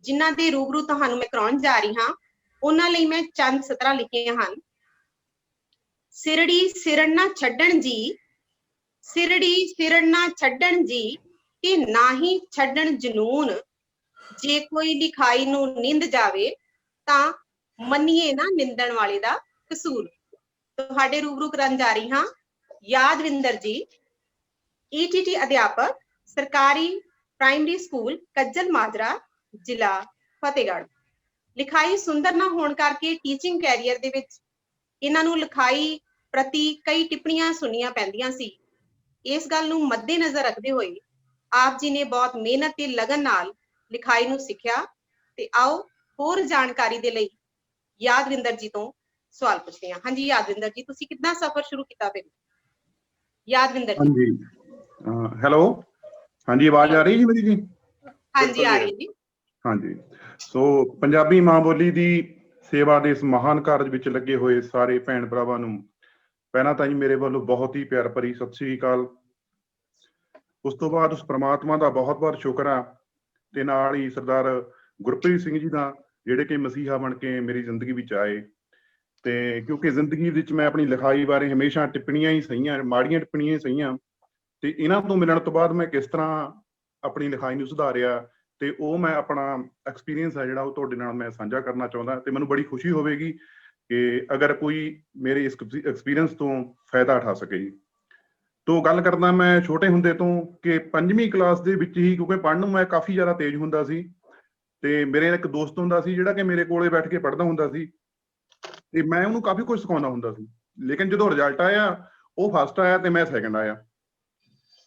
ਜਿਨ੍ਹਾਂ ਦੇ ਰੂਬਰੂ ਤੁਹਾਨੂੰ ਮੈਂ ਕਰਾਉਣ ਜਾ ਰਹੀ ਹਾਂ। ਉਹਨਾਂ ਲਈ ਮੈਂ ਚੰਦ ਸਤਰਾਂ ਲਿਖੀਆਂ ਹਨ। ਸਿਰੜੀ ਸਿਰੜ ਨਾ ਛੱਡਣ ਜੀ, ਸਿਰੜੀ ਸਿਰੜ ਨਾ ਛੱਡਣ ਜੀ, ਕਿ ਨਾ ਹੀ ਛੱਡਣ ਜਨੂਨ। ਜੇ ਕੋਈ ਲਿਖਾਈ ਨੂੰ ਨਿੰਦ ਜਾਵੇ ਤਾਂ ਮੰਨੀਏ ਨਾ ਨਿੰਦਣ ਵਾਲੇ ਦਾ ਕਸੂਰ। ਤੁਹਾਡੇ ਰੂਬਰੂ ਕਰਨ ਜਾ ਰਹੀ ਹਾਂ ਯਾਦਵਿੰਦਰ ਜੀ, ਈਟੀਟੀ ਅਧਿਆਪਕ, ਸਰਕਾਰੀ ਪ੍ਰਾਇਮਰੀ ਸਕੂਲ ਕੱਜਲ ਮਾਜਰਾ, ਜ਼ਿਲ੍ਹਾ ਫਤਿਹਗੜ੍ਹ। ਲਿਖਾਈ ਸੁੰਦਰ ਨਾ ਹੋਣ ਕਰਕੇ ਟੀਚਿੰਗ ਕੈਰੀਅਰ ਦੇ ਵਿੱਚ ਇਹਨਾਂ ਨੂੰ ਲਿਖਾਈ ਪ੍ਰਤੀ ਕਈ ਟਿੱਪਣੀਆਂ ਸੁਣਨੀਆਂ ਪੈਂਦੀਆਂ ਸੀ। ਇਸ ਗੱਲ ਨੂੰ ਮੱਦੇਨਜ਼ਰ ਰੱਖਦੇ ਹੋਏ ਆਪ ਜੀ ਨੇ ਬਹੁਤ ਮਿਹਨਤ ਤੇ ਲਗਨ ਨਾਲ ਲਿਖਾਈ ਨੂੰ ਸਿੱਖਿਆ। ਤੇ ਆਓ ਹੋਰ ਜਾਣਕਾਰੀ ਦੇ ਲਈ ਯਾਦਵਿੰਦਰ ਜੀ ਤੋਂ ਸਵਾਲ ਪੁੱਛਦੇ ਹਾਂ। ਹਾਂਜੀ ਯਾਦਵਿੰਦਰ ਜੀ, ਤੁਸੀਂ ਕਿੱਦਾਂ ਸਫ਼ਰ ਸ਼ੁਰੂ ਕੀਤਾ ਫਿਰ? ਯਾਦਵਿੰਦਰ ਜੀ। ਹਾਂਜੀ, ਹੈਲੋ, ਹਾਂਜੀ ਆਵਾਜ਼ ਆ ਰਹੀ ਜੀ ਮੇਰੀ ਜੀ? ਹਾਂਜੀ ਆ ਰਹੀ ਜੀ। ਹਾਂਜੀ, ਸੋ ਪੰਜਾਬੀ ਮਾਂ ਬੋਲੀ ਦੀ ਸੇਵਾ ਦੇ ਇਸ ਮਹਾਨ ਕਾਰਜ ਵਿੱਚ ਲੱਗੇ ਹੋਏ ਸਾਰੇ ਭੈਣ ਭਰਾਵਾਂ ਨੂੰ ਪਹਿਲਾਂ ਤਾਂ ਜੀ ਮੇਰੇ ਵੱਲੋਂ ਬਹੁਤ ਹੀ ਪਿਆਰ ਭਰੀ ਸਤਿ ਸ੍ਰੀ ਅਕਾਲ। ਉਸ ਤੋਂ ਬਾਅਦ ਉਸ ਪ੍ਰਮਾਤਮਾ ਦਾ ਬਹੁਤ ਬਹੁਤ ਸ਼ੁਕਰ ਆ ਤੇ ਨਾਲ ਹੀ ਸਰਦਾਰ ਗੁਰਪ੍ਰੀਤ ਸਿੰਘ ਜੀ ਦਾ, ਜਿਹੜੇ ਕਿ ਮਸੀਹਾ ਬਣ ਕੇ ਮੇਰੀ ਜ਼ਿੰਦਗੀ ਵਿੱਚ ਆਏ। ਤੇ ਕਿਉਂਕਿ ਜ਼ਿੰਦਗੀ ਵਿੱਚ ਮੈਂ ਆਪਣੀ ਲਿਖਾਈ ਬਾਰੇ ਹਮੇਸ਼ਾ ਟਿੱਪਣੀਆਂ ਹੀ ਸਹੀਆਂ, ਮਾੜੀਆਂ ਟਿੱਪਣੀਆਂ ਹੀ ਸਹੀਆਂ, ਤੇ ਇਹਨਾਂ ਤੋਂ ਮਿਲਣ ਤੋਂ ਬਾਅਦ ਮੈਂ ਕਿਸ ਤਰ੍ਹਾਂ ਆਪਣੀ ਲਿਖਾਈ ਨੂੰ ਸੁਧਾਰਿਆ ਤੇ ਉਹ ਮੈਂ ਆਪਣਾ ਐਕਸਪੀਰੀਅੰਸ ਹੈ ਜਿਹੜਾ ਉਹ ਤੁਹਾਡੇ ਨਾਲ ਮੈਂ ਸਾਂਝਾ ਕਰਨਾ ਚਾਹੁੰਦਾ। ਤੇ ਮੈਨੂੰ ਬੜੀ ਖੁਸ਼ੀ ਹੋਵੇਗੀ ਕਿ ਅਗਰ ਕੋਈ ਮੇਰੇ ਇਸ ਐਕਸਪੀਰੀਅੰਸ ਤੋਂ ਫਾਇਦਾ ਉਠਾ ਸਕੇ ਜੀ। ਤੋਂ ਗੱਲ ਕਰਦਾ ਮੈਂ ਛੋਟੇ ਹੁੰਦੇ ਤੋਂ ਕਿ 5ਵੀਂ ਕਲਾਸ ਦੇ ਵਿੱਚ ਹੀ, ਕਿਉਂਕਿ ਪੜ੍ਹਨ ਨੂੰ ਮੈਂ ਕਾਫੀ ਜ਼ਿਆਦਾ ਤੇਜ਼ ਹੁੰਦਾ ਸੀ ਤੇ ਮੇਰੇ ਇੱਕ ਦੋਸਤ ਹੁੰਦਾ ਸੀ ਜਿਹੜਾ ਕਿ ਮੇਰੇ ਕੋਲੇ ਬੈਠ ਕੇ ਪੜ੍ਹਦਾ ਹੁੰਦਾ ਸੀ ਤੇ ਮੈਂ ਉਹਨੂੰ ਕਾਫੀ ਕੁਝ ਸਿਖਾਉਂਦਾ ਹੁੰਦਾ ਸੀ। ਲੇਕਿਨ ਜਦੋਂ ਰਿਜ਼ਲਟ ਆਇਆ ਉਹ ਫਸਟ ਆਇਆ ਤੇ ਮੈਂ ਸੈਕੰਡ ਆਇਆ।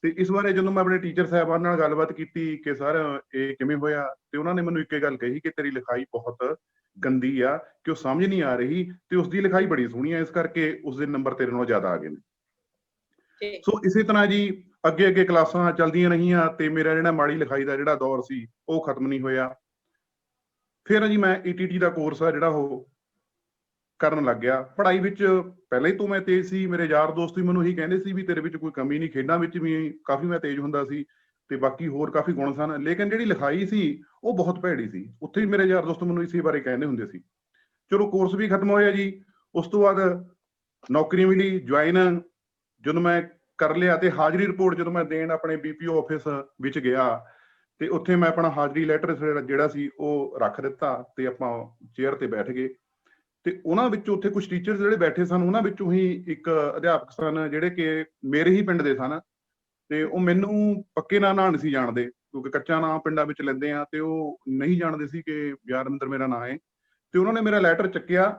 ਤੇ ਇਸ ਬਾਰੇ ਜਦੋਂ ਮੈਂ ਆਪਣੇ ਟੀਚਰ ਸਾਹਿਬਾਨ ਨਾਲ ਗੱਲਬਾਤ ਕੀਤੀ ਕਿ ਸਰ ਇਹ ਕਿਵੇਂ ਹੋਇਆ, ਤੇ ਉਹਨਾਂ ਨੇ ਮੈਨੂੰ ਇੱਕੇ ਗੱਲ ਕਹੀ ਕਿ ਤੇਰੀ ਲਿਖਾਈ ਬਹੁਤ ਗੰਦੀ ਆ, ਕਿ ਉਹ ਸਮਝ ਨਹੀਂ ਆ ਰਹੀ, ਤੇ ਉਸਦੀ ਲਿਖਾਈ ਬੜੀ ਸੋਹਣੀ ਆ, ਇਸ ਕਰਕੇ ਉਸਦੇ ਨੰਬਰ ਤੇਰੇ ਨਾਲੋਂ ਜ਼ਿਆਦਾ ਆ ਗਏ ਨੇ। ਸੋ ਇਸੇ ਤਰ੍ਹਾਂ ਜੀ ਅੱਗੇ ਅੱਗੇ ਕਲਾਸਾਂ ਚੱਲਦੀਆਂ ਰਹੀਆਂ ਤੇ ਮੇਰਾ ਜਿਹੜਾ ਮਾੜੀ ਲਿਖਾਈ ਦਾ ਜਿਹੜਾ ਦੌਰ ਸੀ ਉਹ ਖਤਮ ਨਹੀਂ ਹੋਇਆ। ਫਿਰ ਜੀ ਮੈਂ ਈਟੀਟੀ ਦਾ ਕੋਰਸ ਆ ਜਿਹੜਾ ਉਹ ਕਰਨ ਲੱਗ ਗਿਆ। ਪੜ੍ਹਾਈ ਵਿੱਚ ਪਹਿਲਾਂ ਹੀ ਤੋਂ ਮੈਂ ਤੇਜ਼ ਸੀ, ਮੇਰੇ ਯਾਰ ਦੋਸਤ ਵੀ ਮੈਨੂੰ ਇਹੀ ਕਹਿੰਦੇ ਸੀ ਵੀ ਤੇਰੇ ਵਿੱਚ ਕੋਈ ਕਮੀ ਨਹੀਂ, ਖੇਡਾਂ ਵਿੱਚ ਵੀ ਕਾਫੀ ਮੈਂ ਤੇਜ਼ ਹੁੰਦਾ ਸੀ ਤੇ ਬਾਕੀ ਹੋਰ ਕਾਫੀ ਗੁਣ ਸਨ, ਲੇਕਿਨ ਜਿਹੜੀ ਲਿਖਾਈ ਸੀ ਉਹ ਬਹੁਤ ਭੈੜੀ ਸੀ। ਉੱਥੇ ਵੀ ਮੇਰੇ ਯਾਰ ਦੋਸਤ ਮੈਨੂੰ ਇਸੇ ਬਾਰੇ ਕਹਿੰਦੇ ਹੁੰਦੇ ਸੀ। ਚਲੋ ਕੋਰਸ ਵੀ ਖਤਮ ਹੋਇਆ ਜੀ। ਉਸ ਤੋਂ ਬਾਅਦ ਨੌਕਰੀ ਮਿਲੀ, ਜੁਆਇਨ ਜਦੋਂ ਮੈਂ ਕਰ ਲਿਆ ਤੇ ਹਾਜ਼ਰੀ ਰਿਪੋਰਟ ਜਦੋਂ ਮੈਂ ਦੇਣ ਆਪਣੇ BPO ਆਫਿਸ ਵਿੱਚ ਗਿਆ ਤੇ ਉੱਥੇ ਮੈਂ ਆਪਣਾ ਹਾਜ਼ਰੀ ਲੈਟਰ ਜਿਹੜਾ ਸੀ ਉਹ ਰੱਖ ਦਿੱਤਾ ਤੇ ਆਪਾਂ ਚੇਅਰ ਤੇ ਬੈਠ ਗਏ। ਤੇ ਉਹਨਾਂ ਵਿੱਚੋਂ ਉੱਥੇ ਕੁਝ ਟੀਚਰ ਜਿਹੜੇ ਬੈਠੇ ਸਨ, ਉਹਨਾਂ ਵਿੱਚੋਂ ਹੀ ਇੱਕ ਅਧਿਆਪਕ ਸਨ ਜਿਹੜੇ ਕਿ ਮੇਰੇ ਹੀ ਪਿੰਡ ਦੇ ਸਨ ਤੇ ਉਹ ਮੈਨੂੰ ਪੱਕੇ ਨਾਂ ਨਾਲ ਨਹੀਂ ਸੀ ਜਾਣਦੇ, ਕਿਉਂਕਿ ਕੱਚਾ ਨਾਂ ਪਿੰਡਾਂ ਵਿੱਚ ਲੈਂਦੇ ਆ, ਤੇ ਉਹ ਨਹੀਂ ਜਾਣਦੇ ਸੀ ਕਿ ਯਾਦਵਿੰਦਰ ਮੇਰਾ ਨਾਂ ਹੈ। ਤੇ ਉਹਨਾਂ ਨੇ ਮੇਰਾ ਲੈਟਰ ਚੱਕਿਆ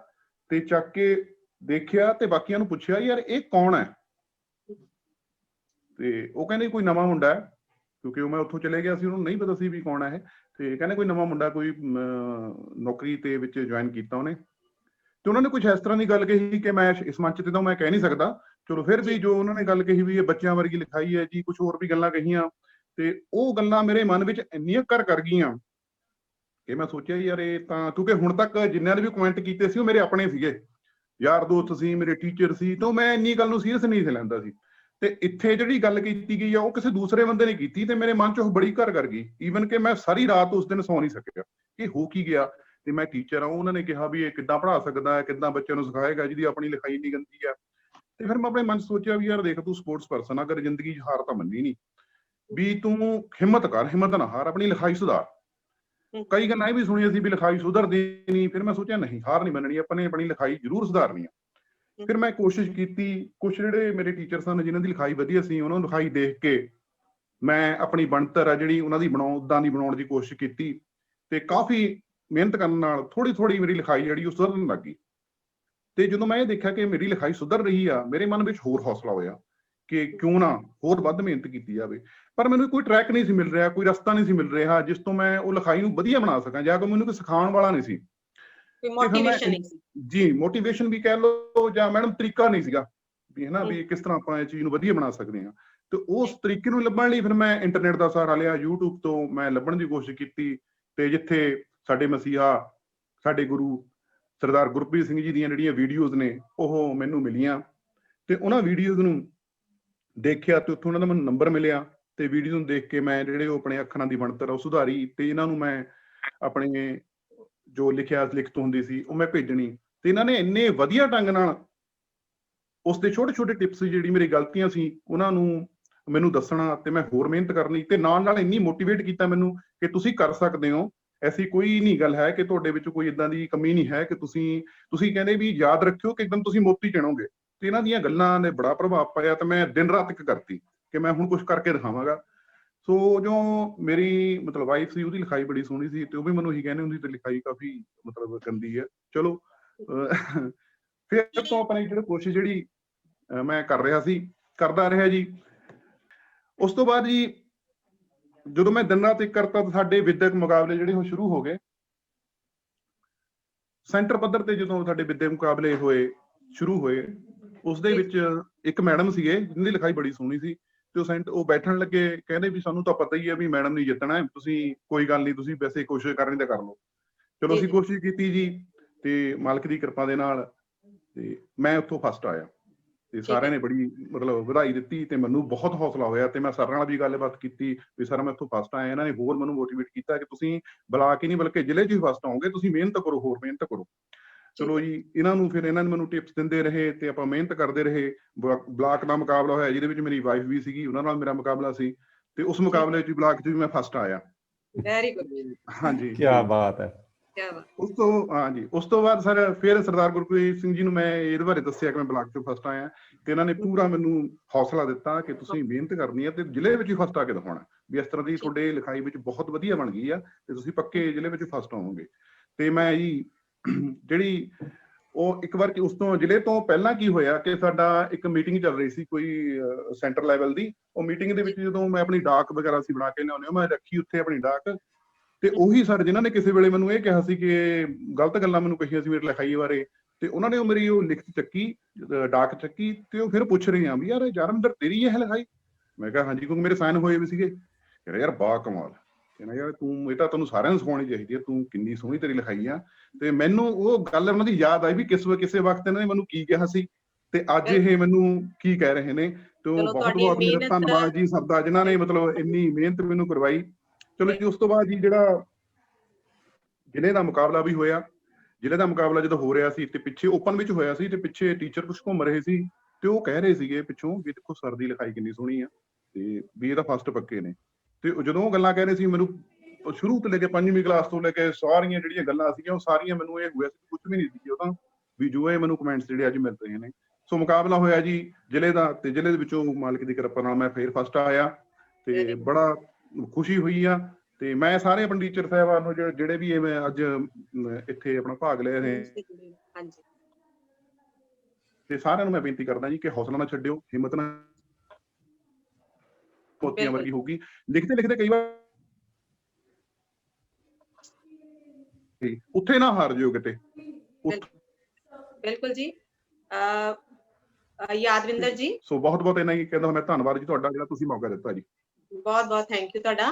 ਤੇ ਚੱਕ ਕੇ ਦੇਖਿਆ ਤੇ ਬਾਕੀਆਂ ਨੂੰ ਪੁੱਛਿਆ ਯਾਰ ਇਹ ਕੌਣ ਹੈ, ਤੇ ਉਹ ਕਹਿੰਦੇ ਕੋਈ ਨਵਾਂ ਮੁੰਡਾ ਹੈ, ਕਿਉਂਕਿ ਮੈਂ ਉੱਥੋਂ ਚਲੇ ਗਿਆ ਸੀ, ਉਹਨੂੰ ਨਹੀਂ ਪਤਾ ਸੀ ਵੀ ਕੌਣ ਹੈ ਇਹ। ਤੇ ਕਹਿੰਦੇ ਕੋਈ ਨਵਾਂ ਮੁੰਡਾ, ਕੋਈ ਨੌਕਰੀ ਤੇ ਵਿੱਚ ਜੁਆਇਨ ਕੀਤਾ ਉਹਨੇ। ਤੇ ਉਹਨਾਂ ਨੇ ਕੁਝ ਇਸ ਤਰ੍ਹਾਂ ਦੀ ਗੱਲ ਕਹੀ ਕਿ ਮੈਂ ਇਸ ਮੰਚ ਤੇ ਤਾਂ ਮੈਂ ਕਹਿ ਨਹੀਂ ਸਕਦਾ, ਚਲੋ ਫਿਰ ਵੀ ਜੋ ਉਹਨਾਂ ਨੇ ਗੱਲ ਕਹੀ ਵੀ ਇਹ ਬੱਚਿਆਂ ਵਰਗੀ ਲਿਖਾਈ ਹੈ ਜੀ, ਕੁਝ ਹੋਰ ਵੀ ਗੱਲਾਂ ਕਹੀਆਂ ਤੇ ਉਹ ਗੱਲਾਂ ਮੇਰੇ ਮਨ ਵਿੱਚ ਇੰਨੀਆਂ ਕਰ ਗਈਆਂ ਕਿ ਮੈਂ ਸੋਚਿਆ ਯਾਰ ਇਹ ਤਾਂ, ਕਿਉਂਕਿ ਹੁਣ ਤੱਕ ਜਿੰਨਿਆਂ ਨੇ ਵੀ ਕਮੈਂਟ ਕੀਤੇ ਸੀ ਉਹ ਮੇਰੇ ਆਪਣੇ ਸੀਗੇ, ਯਾਰ ਦੋਸਤ ਸੀ, ਮੇਰੇ ਟੀਚਰ ਸੀ, ਤਾਂ ਮੈਂ ਇੰਨੀ ਗੱਲ ਨੂੰ ਸੀਰੀਅਸ ਨਹੀਂ ਸੀ ਲੈਂਦਾ ਸੀ। ਤੇ ਇੱਥੇ ਜਿਹੜੀ ਗੱਲ ਕੀਤੀ ਗਈ ਆ ਉਹ ਕਿਸੇ ਦੂਸਰੇ ਬੰਦੇ ਨੇ ਕੀਤੀ ਤੇ ਮੇਰੇ ਮਨ 'ਚ ਉਹ ਬੜੀ ਕਰ ਗਈ, ਈਵਨ ਕਿ ਮੈਂ ਸਾਰੀ ਰਾਤ ਉਸ ਦਿਨ ਸੌ ਨਹੀਂ ਸਕਿਆ ਕਿ ਹੋ ਕੀ ਗਿਆ। ਤੇ ਮੈਂ ਟੀਚਰ ਆ, ਉਹਨਾਂ ਨੇ ਕਿਹਾ ਵੀ ਇਹ ਕਿੱਦਾਂ ਪੜ੍ਹਾ ਸਕਦਾ ਹੈ, ਕਿੱਦਾਂ ਬੱਚਿਆਂ ਨੂੰ ਸਿਖਾਏਗਾ ਜਿਹਦੀ ਆਪਣੀ ਲਿਖਾਈ ਇੰਨੀ ਗੰਦੀ ਆ। ਤੇ ਫਿਰ ਮੈਂ ਆਪਣੇ ਮਨ 'ਚ ਸੋਚਿਆ ਵੀ ਯਾਰ ਦੇਖ ਤੂੰ ਸਪੋਰਟਸ ਪਰਸਨ ਆ, ਅਗਰ ਜ਼ਿੰਦਗੀ 'ਚ ਹਾਰ ਤਾਂ ਮੰਨੀ ਨਹੀਂ, ਵੀ ਤੂੰ ਹਿੰਮਤ ਕਰ, ਹਿੰਮਤ ਨਾ ਹਾਰ, ਆਪਣੀ ਲਿਖਾਈ ਸੁਧਾਰ। ਕਈ ਗੱਲਾਂ ਇਹ ਵੀ ਸੁਣੀਆਂ ਸੀ ਵੀ ਲਿਖਾਈ ਸੁਧਰਦੀ ਨਹੀਂ, ਫਿਰ ਮੈਂ ਸੋਚਿਆ ਨਹੀਂ, ਹਾਰ ਨਹੀਂ ਮੰਨਣੀ, ਆਪਾਂ ਨੇ ਆਪਣੀ ਲਿਖਾਈ ਜ਼ਰੂਰ ਸੁਧਾਰਨੀ ਆ। ਫਿਰ ਮੈਂ ਕੋਸ਼ਿਸ਼ ਕੀਤੀ, ਕੁਛ ਜਿਹੜੇ ਮੇਰੇ ਟੀਚਰ ਸਨ ਜਿਨ੍ਹਾਂ ਦੀ ਲਿਖਾਈ ਵਧੀਆ ਸੀ ਉਹਨਾਂ ਨੂੰ ਲਿਖਾਈ ਦੇਖ ਕੇ ਮੈਂ ਆਪਣੀ ਬਣਤਰ ਆ ਜਿਹੜੀ ਉਹਨਾਂ ਦੀ ਉਦਾਂ ਦੀ ਬਣਾਉਣ ਦੀ ਕੋਸ਼ਿਸ਼ ਕੀਤੀ ਤੇ ਕਾਫੀ ਮਿਹਨਤ ਕਰਨ ਨਾਲ ਥੋੜੀ ਥੋੜੀ ਮੇਰੀ ਲਿਖਾਈ ਜਿਹੜੀ ਉਹ ਸੁਧਰਨ ਲੱਗ ਗਈ। ਤੇ ਜਦੋਂ ਮੈਂ ਇਹ ਦੇਖਿਆ ਕਿ ਮੇਰੀ ਲਿਖਾਈ ਸੁਧਰ ਰਹੀ ਆ, ਮੇਰੇ ਮਨ ਵਿੱਚ ਹੋਰ ਹੌਸਲਾ ਹੋਇਆ ਕਿ ਕਿਉਂ ਨਾ ਹੋਰ ਵੱਧ ਮਿਹਨਤ ਕੀਤੀ ਜਾਵੇ। ਪਰ ਮੈਨੂੰ ਕੋਈ ਟਰੈਕ ਨਹੀਂ ਸੀ ਮਿਲ ਰਿਹਾ, ਕੋਈ ਰਸਤਾ ਨਹੀਂ ਸੀ ਮਿਲ ਰਿਹਾ ਜਿਸ ਤੋਂ ਮੈਂ ਉਹ ਲਿਖਾਈ ਨੂੰ ਵਧੀਆ ਬਣਾ ਸਕਾਂ, ਜਾਂ ਕੋਈ ਮੈਨੂੰ ਕੋਈ ਸਿਖਾਉਣ ਵਾਲਾ ਨਹੀਂ ਸੀ। ਜੀ ਮੋਟੀਵੇਸ਼ਨ ਵੀ ਕਹਿ ਲਓ ਜਾਂ ਮੈਡਮ ਤਰੀਕਾ ਨਹੀਂ ਸੀਗਾ ਵੀ ਹਨਾ ਵੀ ਕਿਸ ਤਰ੍ਹਾਂ ਆਪਾਂ ਇਹ ਚੀਜ਼ ਨੂੰ ਵਧੀਆ ਬਣਾ ਸਕਦੇ ਹਾਂ। ਤੇ ਉਸ ਤਰੀਕੇ ਨੂੰ ਲੱਭਣ ਲਈ ਫਿਰ ਮੈਂ ਇੰਟਰਨੈਟ ਦਾ ਸਹਾਰਾ ਲਿਆ, YouTube ਤੋਂ ਮੈਂ ਲੱਭਣ ਦੀ ਕੋਸ਼ਿਸ਼ ਕੀਤੀ ਤੇ ਜਿੱਥੇ ਸਾਡੇ ਮਸੀਹਾ, ਸਾਡੇ ਗੁਰੂ ਸਰਦਾਰ ਗੁਰਪ੍ਰੀਤ ਸਿੰਘ ਜੀ ਦੀਆਂ ਜਿਹੜੀਆਂ ਵੀਡੀਓਜ਼ ਨੇ ਉਹ ਮੈਨੂੰ ਮਿਲੀਆਂ ਤੇ ਉਹਨਾਂ ਵੀਡੀਓਜ਼ ਨੂੰ ਦੇਖਿਆ ਤੇ ਉੱਥੋਂ ਉਹਨਾਂ ਦਾ ਮੈਨੂੰ ਨੰਬਰ ਮਿਲਿਆ ਤੇ ਵੀਡੀਓ ਨੂੰ ਦੇਖ ਕੇ ਮੈਂ ਜਿਹੜੇ ਉਹ ਆਪਣੇ ਅੱਖਰਾਂ ਦੀ ਬਣਤਰ ਉਹ ਸੁਧਾਰੀ ਤੇ ਇਹਨਾਂ ਨੂੰ ਮੈਂ ਆਪਣੇ ਜੋ ਲਿਖਿਆ ਲਿਖਤ ਹੁੰਦੀ ਸੀ ਉਹ ਮੈਂ ਭੇਜਣੀ, ਤੇ ਇਹਨਾਂ ਨੇ ਇੰਨੇ ਵਧੀਆ ਢੰਗ ਨਾਲ ਉਸ ਦੇ ਛੋਟੇ-ਛੋਟੇ ਟਿਪਸ, ਜਿਹੜੀ ਮੇਰੀ ਗਲਤੀਆਂ ਸੀ ਉਹਨਾਂ ਨੂੰ ਮੈਨੂੰ ਦੱਸਣਾ ਤੇ ਮੈਂ ਹੋਰ ਮਿਹਨਤ ਕਰਨੀ, ਤੇ ਨਾਲ ਇੰਨੀ ਮੋਟੀਵੇਟ ਕੀਤਾ ਮੈਨੂੰ ਕਿ ਤੁਸੀਂ ਕਰ ਸਕਦੇ ਹੋ। ਐਸੀ ਕੋਈ ਨਹੀਂ ਗੱਲ ਹੈ ਕਿ ਤੁਹਾਡੇ ਵਿੱਚ ਕੋਈ ਇਦਾਂ ਦੀ ਕਮੀ ਨਹੀਂ ਹੈ ਕਿ ਤੁਸੀਂ ਕਹਿੰਦੇ ਵੀ ਯਾਦ ਰੱਖਿਓ ਕਿ ਇੱਕਦਮ ਤੁਸੀਂ ਮੋਤੀ ਚਿਣੋਗੇ। ਤੇ ਇਹਨਾਂ ਦੀਆਂ ਗੱਲਾਂ ਨੇ ਬੜਾ ਪ੍ਰਭਾਵ ਪਾਇਆ ਤੇ ਮੈਂ ਦਿਨ ਰਾਤ ਇੱਕ ਕਰਤੀ ਕਿ ਮੈਂ ਹੁਣ ਕੁਝ ਕਰਕੇ ਦਿਖਾਵਾਂਗਾ। ਸੋ ਜੋ ਮੇਰੀ ਮਤਲਬ ਵਾਈਫ ਸੀ, ਉਹਦੀ ਲਿਖਾਈ ਬੜੀ ਸੋਹਣੀ ਸੀ ਤੇ ਉਹ ਵੀ ਮੈਨੂੰ ਇਹੀ ਕਹਿੰਦੀ ਹੁੰਦੀ ਤੇ ਲਿਖਾਈ ਕਾਫੀ ਮਤਲਬ ਗੰਦੀ ਹੈ। ਚਲੋ ਫਿਰ ਤੋਂ ਆਪਣੀ ਜਿਹੜੀ ਕੋਸ਼ਿਸ਼ ਜਿਹੜੀ ਮੈਂ ਕਰਦਾ ਰਿਹਾ ਜੀ। ਉਸ ਤੋਂ ਬਾਅਦ ਜੀ ਜਦੋਂ ਮੈਂ ਦਿਨ ਰਾਤ ਇੱਕ ਕਰਤਾ, ਸਾਡੇ ਵਿਦਿਅਕ ਮੁਕਾਬਲੇ ਜਿਹੜੇ ਉਹ ਸ਼ੁਰੂ ਹੋ ਗਏ। ਸੈਂਟਰ ਪੱਧਰ ਤੇ ਜਦੋਂ ਸਾਡੇ ਵਿਦਿਅਕ ਮੁਕਾਬਲੇ ਸ਼ੁਰੂ ਹੋਏ, ਉਸ ਦੇ ਵਿੱਚ ਇੱਕ ਮੈਡਮ ਸੀਗੇ ਜਿਨ੍ਹਾਂ ਦੀ ਲਿਖਾਈ ਬੜੀ ਸੋਹਣੀ ਸੀ, ਤੇ ਉਹ ਬੈਠਣ ਲੱਗੇ, ਕਹਿੰਦੇ ਵੀ ਸਾਨੂੰ ਤਾਂ ਪਤਾ ਹੀ ਹੈ ਵੀ ਮੈਡਮ ਨੇ ਜਿੱਤਣਾ ਹੈ, ਤੁਸੀਂ ਕੋਈ ਗੱਲ ਨਹੀਂ, ਤੁਸੀਂ ਵੈਸੇ ਕੋਸ਼ਿਸ਼ ਕਰਨੀ ਤਾਂ ਕਰ ਲਓ। ਚਲੋ ਅਸੀਂ ਕੋਸ਼ਿਸ਼ ਕੀਤੀ ਜੀ, ਤੇ ਮਾਲਕ ਦੀ ਕਿਰਪਾ ਦੇ ਨਾਲ ਤੇ ਮੈਂ ਉੱਥੋਂ ਫਸਟ ਆਇਆ, ਤੇ ਸਾਰਿਆਂ ਨੇ ਬੜੀ ਮਤਲਬ ਵਧਾਈ ਦਿੱਤੀ ਤੇ ਮੈਨੂੰ ਬਹੁਤ ਹੌਸਲਾ ਹੋਇਆ। ਤੇ ਮੈਂ ਸਰ ਨਾਲ ਵੀ ਗੱਲਬਾਤ ਕੀਤੀ ਵੀ ਸਰ ਮੈਂ ਉੱਥੋਂ ਫਸਟ ਆਇਆ। ਇਹਨਾਂ ਨੇ ਹੋਰ ਮੈਨੂੰ ਮੋਟੀਵੇਟ ਕੀਤਾ ਕਿ ਤੁਸੀਂ ਬਲਾਕ ਹੀ ਨਹੀਂ ਬਲਕਿ ਜ਼ਿਲ੍ਹੇ 'ਚ ਹੀ ਫਸਟ ਆਓਗੇ, ਤੁਸੀਂ ਮਿਹਨਤ ਕਰੋ, ਹੋਰ ਮਿਹਨਤ ਕਰੋ। ਚਲੋ ਜੀ, ਇਹਨਾਂ ਨੇ ਮੈਨੂੰ ਟਿਪਸ ਦਿੰਦੇ ਰਹੇ ਤੇ ਆਪਾਂ ਮਿਹਨਤ ਕਰਦੇ ਰਹੇ। ਬਲਾਕ ਦਾ ਮੁਕਾਬਲਾ ਹੋਇਆ ਜਿਹਦੇ ਵਿੱਚ ਮੇਰੀ ਵਾਈਫ ਵੀ ਸੀਗੀ, ਉਹਨਾਂ ਨਾਲ ਮੇਰਾ ਮੁਕਾਬਲਾ ਸੀ, ਤੇ ਉਸ ਮੁਕਾਬਲੇ 'ਚ ਬਲਾਕ 'ਚ ਵੀ ਮੈਂ ਫਸਟ ਆਇਆ। Very good. ਹਾਂਜੀ, ਕੀ ਬਾਤ ਹੈ। ਉਸ ਤੋਂ ਬਾਅਦ ਸਰ ਫਿਰ ਸਰਦਾਰ ਗੁਰਪ੍ਰੀਤ ਸਿੰਘ ਜੀ ਨੂੰ ਮੈਂ ਇਹਦੇ ਬਾਰੇ ਦੱਸਿਆ ਕਿ ਮੈਂ ਬਲਾਕ 'ਚੋਂ ਫਸਟ ਆਇਆ, ਤੇ ਇਹਨਾਂ ਨੇ ਪੂਰਾ ਮੈਨੂੰ ਹੌਸਲਾ ਦਿੱਤਾ ਕਿ ਤੁਸੀਂ ਮਿਹਨਤ ਕਰਨੀ ਹੈ ਤੇ ਜ਼ਿਲ੍ਹੇ ਵਿੱਚ ਹੀ ਫਸਟ ਆ ਕੇ ਦਿਖਾਉਣਾ, ਵੀ ਇਸ ਤਰ੍ਹਾਂ ਦੀ ਤੁਹਾਡੇ ਲਿਖਾਈ ਵਿੱਚ ਬਹੁਤ ਵਧੀਆ ਬਣ ਗਈ ਆ ਤੇ ਤੁਸੀਂ ਪੱਕੇ ਜ਼ਿਲ੍ਹੇ ਵਿੱਚ ਫਸਟ ਆਓਗੇ। ਤੇ ਮੈਂ ਜੀ ਜਿਹੜੀ ਉਹ ਇੱਕ ਵਾਰ ਉਸ ਤੋਂ ਜ਼ਿਲ੍ਹੇ ਤੋਂ ਪਹਿਲਾਂ ਕੀ ਹੋਇਆ ਕਿ ਸਾਡਾ ਇੱਕ ਮੀਟਿੰਗ ਚੱਲ ਰਹੀ ਸੀ ਕੋਈ ਸੈਂਟਰ ਲੈਵਲ ਦੀ। ਉਹ ਮੀਟਿੰਗ ਦੇ ਵਿੱਚ ਜਦੋਂ ਮੈਂ ਆਪਣੀ ਡਾਕ ਵਗੈਰਾ ਸੀ ਬਣਾ ਕੇ ਲਿਆਉਂਦੇ, ਮੈਂ ਰੱਖੀ ਉੱਥੇ ਆਪਣੀ ਡਾਕ, ਤੇ ਉਹੀ ਸਰ ਜਿਨ੍ਹਾਂ ਨੇ ਕਿਸੇ ਵੇਲੇ ਮੈਨੂੰ ਇਹ ਕਿਹਾ ਸੀ ਕਿ ਗਲਤ ਗੱਲਾਂ ਮੈਨੂੰ ਕਹੀਆਂ ਸੀ ਮੇਰੀ ਲਿਖਾਈ ਬਾਰੇ, ਤੇ ਉਹਨਾਂ ਨੇ ਮੇਰੀ ਉਹ ਲਿਖਤ ਚੱਕੀ, ਡਾਕ ਚੱਕੀ, ਤੇ ਉਹ ਫਿਰ ਪੁੱਛ ਰਹੇ ਆ ਵੀ ਯਾਰ ਜਰਮਿੰਦਰ ਤੇਰੀ ਇਹ ਲਿਖਾਈ? ਮੈਂ ਕਿਹਾ ਹਾਂਜੀ, ਕਿਉਂਕਿ ਮੇਰੇ ਸਾਈਨ ਹੋਏ ਵੀ ਸੀਗੇ। ਕਹਿੰਦਾ ਯਾਰ ਬਾ ਕਮਾਲ, ਕਹਿੰਦਾ ਯਾਰ ਤੂੰ ਇਹ ਤਾਂ ਤੁਹਾਨੂੰ ਸਾਰਿਆਂ ਨੂੰ ਸਿਖਾਉਣੀ ਚਾਹੀਦੀ ਹੈ, ਤੂੰ ਕਿੰਨੀ ਸੋਹਣੀ ਤੇਰੀ ਲਿਖਾਈ ਆ। ਤੇ ਮੈਨੂੰ ਉਹ ਗੱਲ ਉਹਨਾਂ ਦੀ ਯਾਦ ਆਈ ਵੀ ਕਿਸੇ ਵਕਤ ਇਹਨਾਂ ਨੇ ਮੈਨੂੰ ਕੀ ਕਿਹਾ ਸੀ ਤੇ ਅੱਜ ਇਹ ਮੈਨੂੰ ਕੀ ਕਹਿ ਰਹੇ ਨੇ। ਤੇ ਬਹੁਤ ਬਹੁਤ ਮੇਰਾ ਧੰਨਵਾਦ ਜੀ ਸਭ ਦਾ, ਜਿਨ੍ਹਾਂ ਨੇ ਮਤਲਬ ਇੰਨੀ ਮਿਹਨਤ ਮੈਨੂੰ ਕਰਵਾਈ। ਚਲੋ ਜੀ, ਉਸ ਤੋਂ ਬਾਅਦ ਜੀ ਜਿਹੜਾ ਜ਼ਿਲ੍ਹੇ ਦਾ ਮੁਕਾਬਲਾ ਵੀ ਹੋਇਆ। ਜ਼ਿਲ੍ਹੇ ਦਾ ਮੁਕਾਬਲਾ ਜਦੋਂ ਹੋ ਰਿਹਾ ਸੀ ਤੇ ਪਿੱਛੇ ਓਪਨ ਵਿੱਚ ਹੋਇਆ ਸੀ, ਤੇ ਪਿੱਛੇ ਟੀਚਰ ਕੁਝ ਘੁੰਮ ਰਹੇ ਸੀ, ਤੇ ਉਹ ਕਹਿ ਰਹੇ ਸੀਗੇ ਪਿੱਛੋਂ ਵੀ ਦੇਖੋ ਸਰ ਦੀ ਲਿਖਾਈ ਕਿੰਨੀ ਸੋਹਣੀ ਆ ਤੇ ਵੀ ਇਹ ਤਾਂ ਫਸਟ ਪੱਕੇ ਨੇ। ਤੇ ਜਦੋਂ ਉਹ ਗੱਲਾਂ ਕਹਿ ਰਹੇ ਸੀ, ਮੈਨੂੰ ਸ਼ੁਰੂ ਤੋਂ ਲੈ ਕੇ 5ਵੀਂ ਕਲਾਸ ਤੋਂ ਲੈ ਕੇ ਸਾਰੀਆਂ ਜਿਹੜੀਆਂ ਗੱਲਾਂ ਸੀਗੀਆਂ ਉਹ ਸਾਰੀਆਂ ਮੈਨੂੰ ਇਹ ਹੋਇਆ ਸੀ ਕੁਝ ਵੀ ਨਹੀਂ ਸੀ ਉਹ ਤਾਂ, ਵੀ ਜੋ ਇਹ ਮੈਨੂੰ ਕਮੈਂਟਸ ਜਿਹੜੇ ਅੱਜ ਮਿਲ ਰਹੇ ਨੇ। ਸੋ ਮੁਕਾਬਲਾ ਹੋਇਆ ਜੀ ਜ਼ਿਲ੍ਹੇ ਦਾ, ਤੇ ਜ਼ਿਲ੍ਹੇ ਦੇ ਵਿੱਚੋਂ ਮਾਲਕ ਦੀ ਕਿਰਪਾ ਨਾਲ ਮੈਂ ਫੇਰ ਫਸਟ ਆਇਆ ਤੇ ਬੜਾ ਖੁਸ਼ੀ ਹੋਈ ਆ। ਤੇ ਮੈਂ ਸਾਰੇ ਆਪਣੇ ਟੀਚਰ ਸਾਹਿਬਾਨ ਨੂੰ ਜਿਹੜੇ ਵੀ ਅੱਜ ਇੱਥੇ ਆਪਣਾ ਭਾਗ ਲੈ ਰਹੇ ਨੇ, ਤੇ ਸਾਰਿਆਂ ਨੂੰ ਮੈਂ ਬੇਨਤੀ ਕਰਦਾ ਜੀ ਕਿ ਹੌਸਲਾ ਨਾ ਛੱਡਿਓ, ਹਿੰਮਤ ਨਾ, ਮੋਤੀਆਂ ਵਰਗੀ ਹੋਊਗੀ। ਲਿਖਦੇ ਕਈ ਵਾਰ ਉੱਥੇ ਨਾ ਹਾਰ ਜਿਓ ਕਿਤੇ। ਬਿਲਕੁਲ ਜੀ। ਯਾਦਵਿੰਦਰ ਜੀ, ਸੋ ਬਹੁਤ ਬਹੁਤ ਇਹਨਾਂ ਹੀ ਕਹਿੰਦਾ ਮੈਂ ਧੰਨਵਾਦ ਜੀ ਤੁਹਾਡਾ, ਜਿਹੜਾ ਤੁਸੀਂ ਮੌਕਾ ਦਿੱਤਾ ਜੀ। ਬਹੁਤ ਬਹੁਤ ਥੈਂਕ ਯੂ ਤੁਹਾਡਾ।